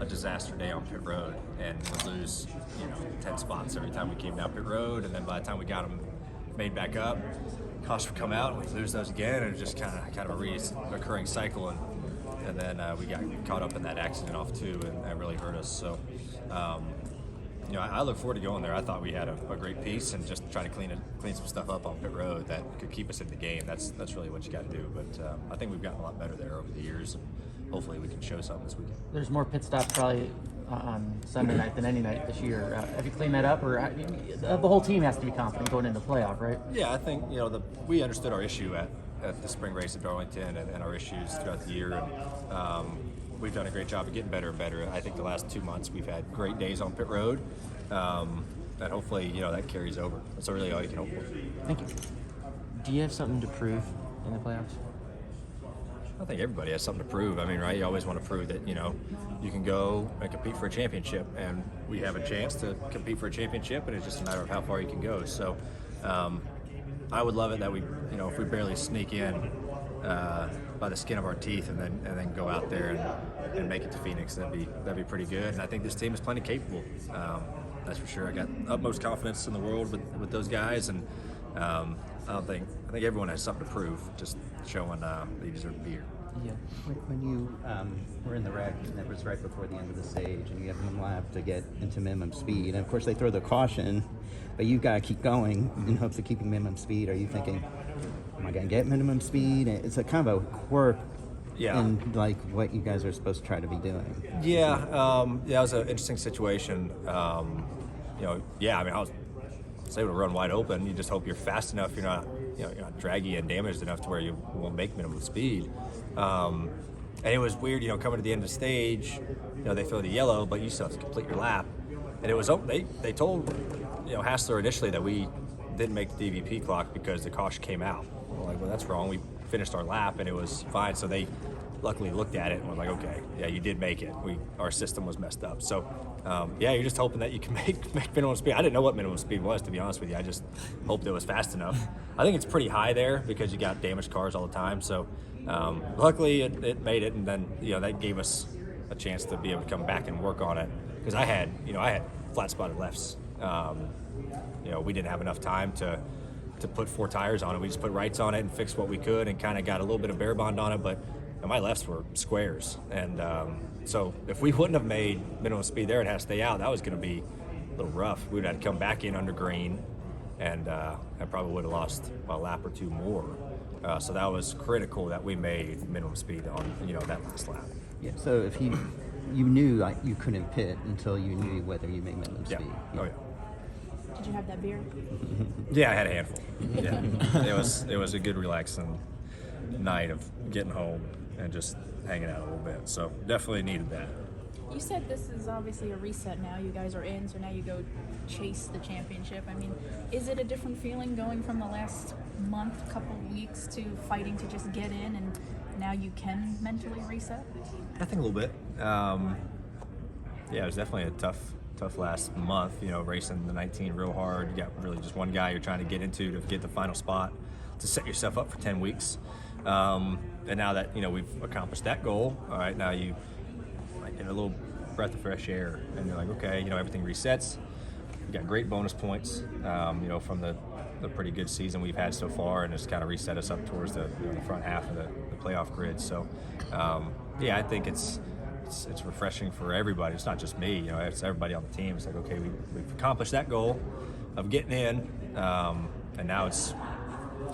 a disaster day on pit road and would lose 10 spots every time we came down pit road, and then by the time we got them made back up, costs would come out and we'd lose those again, and it was just kind of a recurring cycle, and then we got caught up in that accident off too, and that really hurt us. So I look forward to going there. I thought we had a great piece, and just trying to clean some stuff up on pit road that could keep us in the game. That's really what you got to do. But I think we've gotten a lot better there over the years, and hopefully we can show something this weekend. There's more pit stops probably on Sunday night than any night this year. Have you cleaned that up, or the whole team has to be confident going into the playoff, right? Yeah, I think we understood our issue at the spring race at Darlington, and our issues throughout the year, and we've done a great job of getting better and better. I think the last 2 months we've had great days on pit road, and hopefully that carries over. That's really all you can hope for. Thank you. Do you have something to prove in the playoffs? I think everybody has something to prove. I mean, right? You always want to prove that you can go and compete for a championship, and we have a chance to compete for a championship, and it's just a matter of how far you can go. So I would love it that we if we barely sneak in by the skin of our teeth, and then go out there and make it to Phoenix, that'd be pretty good. And I think this team is plenty capable. That's for sure. I got utmost confidence in the world with those guys, and I think everyone has something to prove, just showing they deserve to be here. Yeah. When you were in the wreck, and it was right before the end of the stage, and you have 1 lap to get into minimum speed, and of course they throw the caution, but you've got to keep going in hopes of keeping minimum speed. Are you thinking, am I going to get minimum speed? It's a kind of a quirk in what you guys are supposed to try to be doing. Yeah, it was an interesting situation. I mean, I was able to run wide open. You just hope you're fast enough. You're not draggy and damaged enough to where you won't make minimum speed. And it was weird, coming to the end of the stage. They throw the yellow, but you still have to complete your lap. And it was they told Hassler initially that we didn't make the DVP clock because the caution came out. We're like, well, that's wrong. We finished our lap and it was fine. So they luckily looked at it and were like, okay, yeah, you did make it. Our system was messed up. So you're just hoping that you can make minimum speed. I didn't know what minimum speed was, to be honest with you. I just hoped it was fast enough. I think it's pretty high there because you got damaged cars all the time. So luckily it made it, and then that gave us a chance to be able to come back and work on it, because I had flat spotted lefts. We didn't have enough time to put 4 tires on it. We just put rights on it and fixed what we could, and kind of got a little bit of bare bond on it, but my lefts were squares, and so if we wouldn't have made minimum speed there and had to stay out, that was going to be a little rough. We would have to come back in under green, and I probably would have lost a lap or 2 more. So that was critical that we made minimum speed on that last lap. Yeah. So if you knew you couldn't pit until you knew whether you made minimum speed. Oh yeah. Did you have that beer? Yeah, I had a handful. Yeah, it was a good relaxing night of getting home and just hanging out a little bit. So definitely needed that. You said this is obviously a reset now. You guys are in, so now you go chase the championship. I mean, is it a different feeling going from the last month, couple weeks, to fighting to just get in, and now you can mentally reset? I think a little bit. It was definitely a tough last month, racing the 19 real hard. You got really just one guy you're trying to get into to get the final spot to set yourself up for 10 weeks. And now that, we've accomplished that goal, all right, now you might get a little breath of fresh air, and you're like, okay, everything resets. You got great bonus points, from the pretty good season we've had so far, and it's kind of reset us up towards the front half of the playoff grid. So, I think it's refreshing for everybody. It's not just me, it's everybody on the team. It's like, okay, we've accomplished that goal of getting in, and now it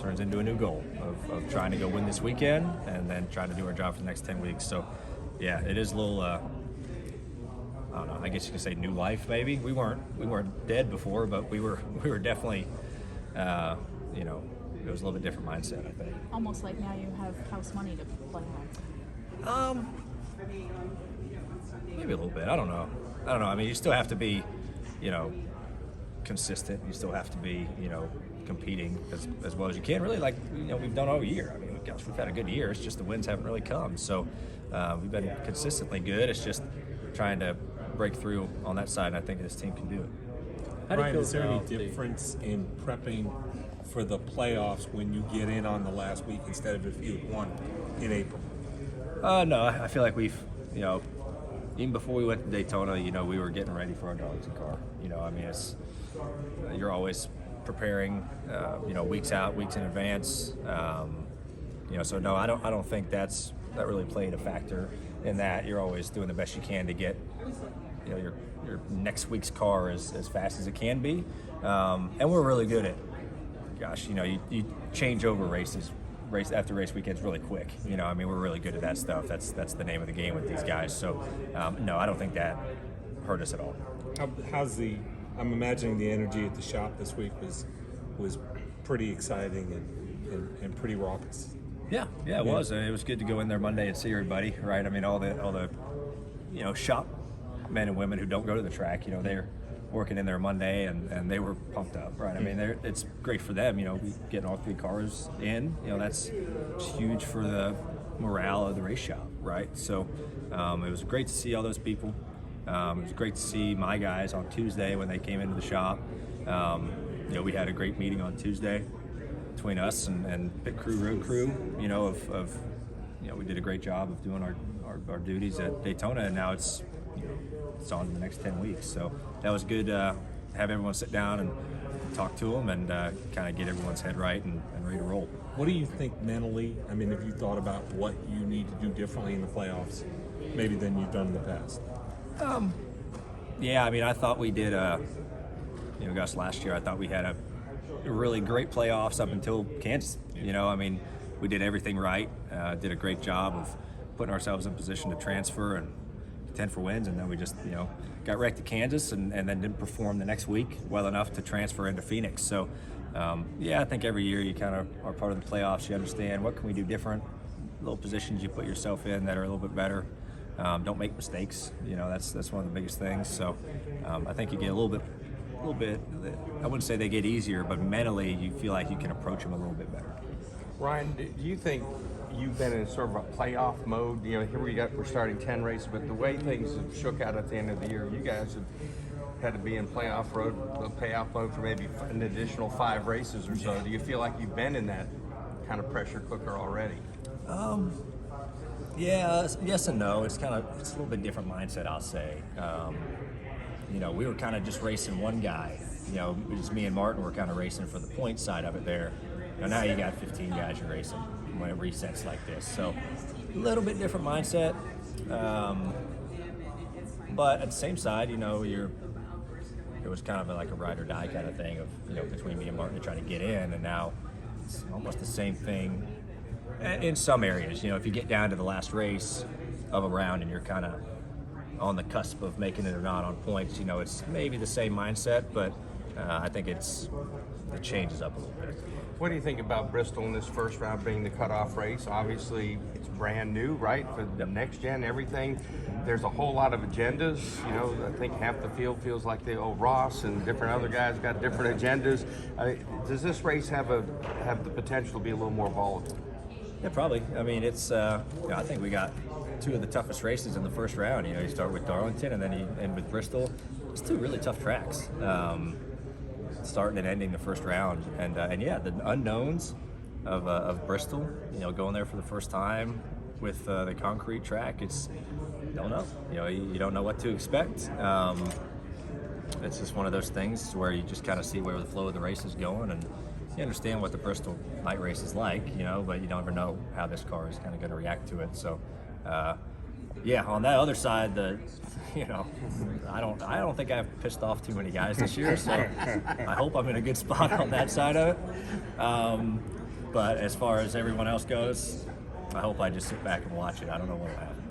turns into a new goal of trying to go win this weekend, and then trying to do our job for the next 10 weeks. So, it is a little, I don't know, I guess you could say new life maybe. We weren't dead before, but we were definitely, it was a little bit different mindset, I think. Almost like now you have house money to play on. Maybe a little bit. I don't know. I mean, you still have to be, consistent. You still have to be, competing as well as you can. Really, like we've done all year. I mean, gosh, we've had a good year. It's just the wins haven't really come. So we've been consistently good. It's just trying to break through on that side, and I think this team can do it. Brian, is there any difference in prepping for the playoffs when you get in on the last week instead of if you won in April? No, I feel like we've, even before we went to Daytona, we were getting ready for our Darlington car. I mean, it's you're always preparing, weeks out, weeks in advance. So no, I don't think that really played a factor in that. You're always doing the best you can to get, your next week's car as fast as it can be. And we're really good at, you change over race after race weekends really quick. I mean, we're really good at that stuff. That's the name of the game with these guys. So no, I don't think that hurt us at all. I'm imagining the energy at the shop this week was pretty exciting and pretty raucous. Yeah, it was. It was good to go in there Monday and see everybody, right? I mean, all the shop men and women who don't go to the track, they're working in there Monday and they were pumped up, right? I mean, it's great for them, getting all 3 cars in, that's huge for the morale of the race shop, right? So it was great to see all those people. It was great to see my guys on Tuesday when they came into the shop. We had a great meeting on Tuesday between us and pit crew, road crew, we did a great job of doing our duties at Daytona, and now it's on to the next 10 weeks. So that was good to have everyone sit down and talk to them and kind of get everyone's head right and ready to roll. What do you think mentally? I mean, have you thought about what you need to do differently in the playoffs, maybe than you've done in the past? Yeah, I mean, I thought we did, last year I thought we had a really great playoffs up until Kansas. I mean, we did everything right, did a great job of putting ourselves in position to transfer and contend for wins, and then we just, got wrecked at Kansas and then didn't perform the next week well enough to transfer into Phoenix. So, I think every year you kind of are part of the playoffs. You understand what can we do different, little positions you put yourself in that are a little bit better. Don't make mistakes. That's one of the biggest things. So I think you get a little bit. I wouldn't say they get easier, but mentally you feel like you can approach them a little bit better. Ryan, do you think you've been in sort of a playoff mode? Here we're starting 10 races, but the way things have shook out at the end of the year, you guys have had to be in playoff mode for maybe an additional 5 races or so. Do you feel like you've been in that kind of pressure cooker already? Yeah, yes and no. It's a little bit different mindset, I'll say. We were kind of just racing one guy. It was me and Martin were kind of racing for the point side of it there. Now you got 15 guys you're racing when it resets like this. So a little bit different mindset. But at the same side, it was kind of like a ride or die kind of thing of, between me and Martin to try to get in, and now it's almost the same thing in some areas. If you get down to the last race of a round and you're kind of on the cusp of making it or not on points, it's maybe the same mindset, but I think it changes up a little bit. What do you think about Bristol in this first round being the cutoff race? Obviously, it's brand new, right? For the next gen, everything. There's a whole lot of agendas. I think half the field feels like Ross and different other guys got different agendas. Does this race have the potential to be a little more volatile? Yeah, probably. I mean, it's. I think we got 2 of the toughest races in the first round. You start with Darlington and then you end with Bristol. It's 2 really tough tracks. Starting and ending the first round, and the unknowns of Bristol. Going there for the first time with the concrete track. You don't know. You don't know what to expect. It's just one of those things where you just kind of see where the flow of the race is going, and you understand what the Bristol night race is like, but you don't ever know how this car is kind of going to react to it. So, on that other side, I don't think I've pissed off too many guys this year, so I hope I'm in a good spot on that side of it. But as far as everyone else goes, I hope I just sit back and watch it. I don't know what will happen.